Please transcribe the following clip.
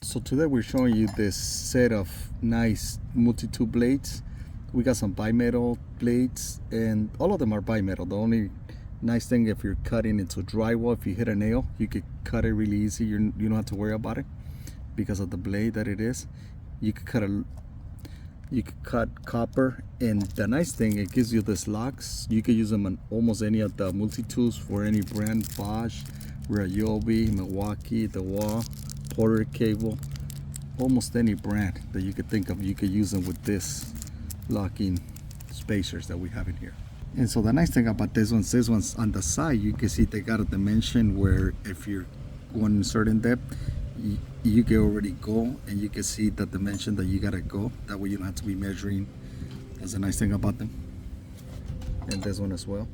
So today we're showing you this set of nice multi-tool blades. We got some bimetal blades and all of them are bimetal. The only nice thing, if you're cutting into drywall, if you hit a nail, you could cut it really easy. You don't have to worry about it because of the blade that it is. You could cut copper, and the nice thing, it gives you this locks. You could use them on almost any of the multi-tools for any brand: Bosch, Rockwell, Milwaukee, Dewalt, Porter cable, almost any brand that you could think of. You could use them with this locking spacers that we have in here. And so the nice thing about this one's on the side, you can see they got a dimension where if you're going a certain depth, you can already go and you can see the dimension that you gotta go. That way you don't have to be measuring. That's a nice thing about them. And this one as well.